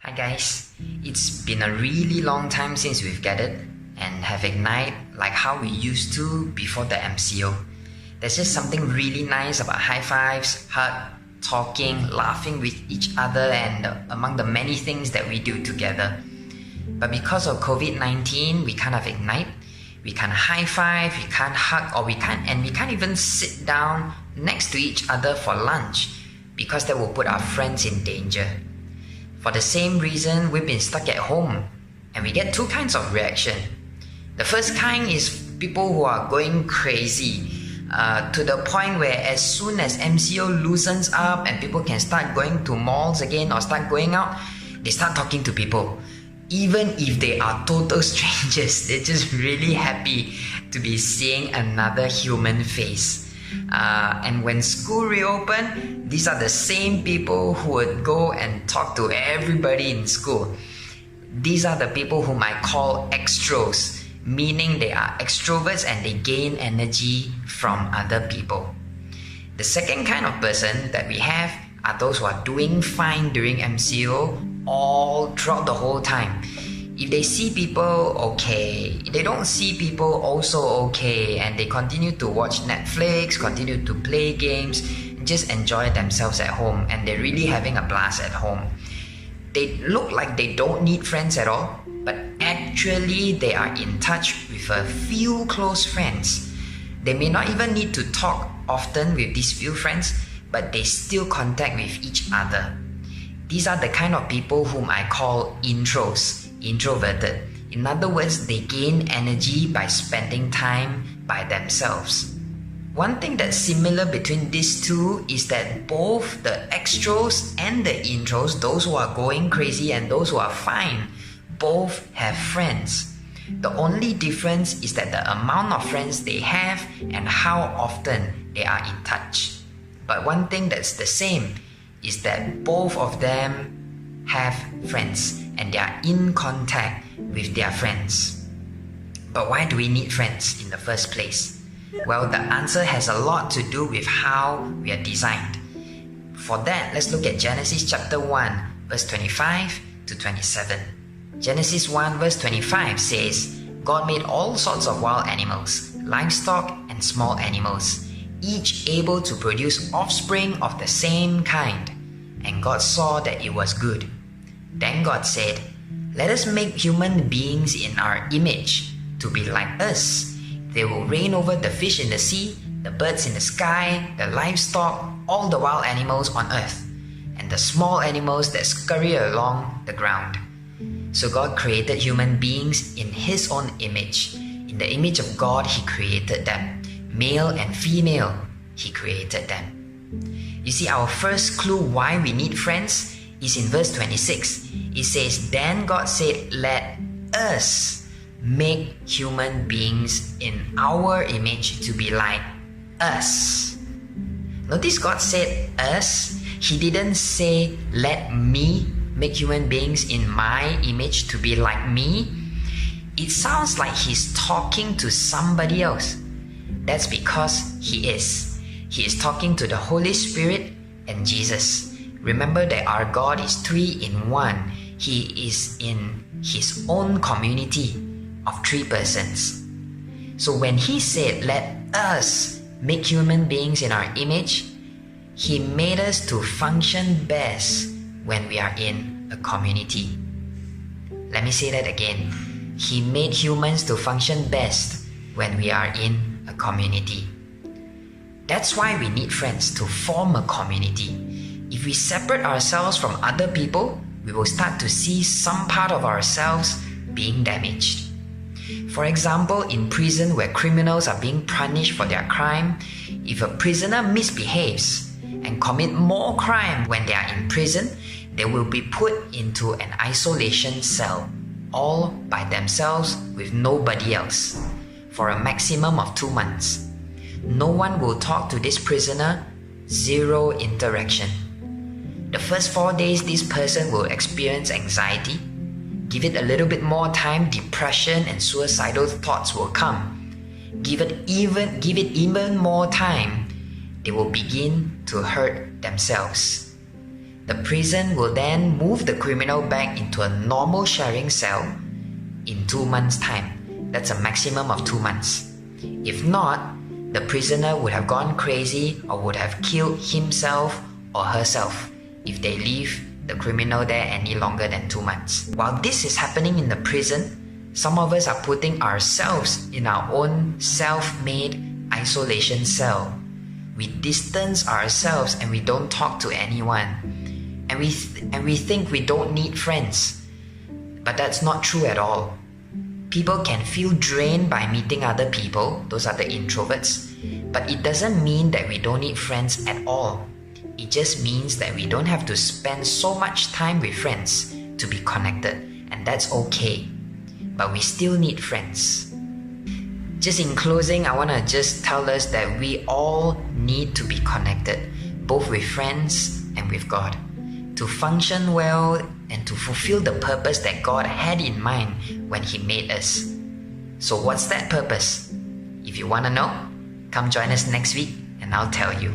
Hi guys, it's been a really long time since we've gathered and have Ignite like how we used to before the MCO. There's just something really nice about high fives, hug, talking, laughing with each other and among the many things that we do together. But because of COVID-19, we can't have Ignite, we can't high five, we can't hug, or we can't even sit down next to each other for lunch because that will put our friends in danger. For the same reason, we've been stuck at home and we get two kinds of reaction. The first kind is people who are going crazy to the point where as soon as MCO loosens up and people can start going to malls again or start going out, they start talking to people. Even if they are total strangers, they're just really happy to be seeing another human face. And when school reopened, these are the same people who would go and talk to everybody in school. These are the people whom I call extros, meaning they are extroverts and they gain energy from other people. The second kind of person that we have are those who are doing fine during MCO all throughout the whole time. If they see people, okay. If they don't see people, also okay. And they continue to watch Netflix, continue to play games, and just enjoy themselves at home. And they're really having a blast at home. They look like they don't need friends at all, but actually they are in touch with a few close friends. They may not even need to talk often with these few friends, but they still contact with each other. These are the kind of people whom I call intros. Introverted. In other words, they gain energy by spending time by themselves. One thing that's similar between these two is that both the extros and the intros, those who are going crazy and those who are fine, both have friends. The only difference is that the amount of friends they have and how often they are in touch. But one thing that's the same is that both of them have friends and they are in contact with their friends. But why do we need friends in the first place? Well, the answer has a lot to do with how we are designed. For that, let's look at Genesis chapter 1, verse 25 to 27. Genesis 1 verse 25 says, God made all sorts of wild animals, livestock and small animals, each able to produce offspring of the same kind. And God saw that it was good. Then God said, let us make human beings in our image to be like us. They will reign over the fish in the sea, the birds in the sky, the livestock, all the wild animals on earth, and the small animals that scurry along the ground. So God created human beings in His own image. In the image of God, He created them. Male and female, He created them. You see, our first clue why we need friends is in verse 26. It says, then God said, let us make human beings in our image to be like us. Notice God said us. He didn't say, let me make human beings in my image to be like me. It sounds like He's talking to somebody else. That's because He is. He is talking to the Holy Spirit and Jesus. Remember that our God is 3 in 1. He is in His own community of 3 persons. So when He said, let us make human beings in our image, He made us to function best when we are in a community. Let me say that again. He made humans to function best when we are in a community. That's why we need friends, to form a community. If we separate ourselves from other people, we will start to see some part of ourselves being damaged. For example, in prison where criminals are being punished for their crime, if a prisoner misbehaves and commit more crime when they are in prison, they will be put into an isolation cell, all by themselves with nobody else, for a maximum of 2 months. No one will talk to this prisoner, 0 interaction. The first 4 days, this person will experience anxiety. Give it a little bit more time, depression and suicidal thoughts will come. Give it even more time, they will begin to hurt themselves. The prison will then move the criminal back into a normal sharing cell in 2 months' time. That's a maximum of 2 months. If not, the prisoner would have gone crazy or would have killed himself or herself if they leave the criminal there any longer than 2 months. While this is happening in the prison, some of us are putting ourselves in our own self-made isolation cell. We distance ourselves and we don't talk to anyone. And we think we don't need friends. But that's not true at all. People can feel drained by meeting other people, those are the introverts, but it doesn't mean that we don't need friends at all. It just means that we don't have to spend so much time with friends to be connected, and that's okay. But we still need friends. Just in closing, I want to just tell us that we all need to be connected, both with friends and with God, to function well and to fulfill the purpose that God had in mind when He made us. So what's that purpose? If you want to know, come join us next week and I'll tell you.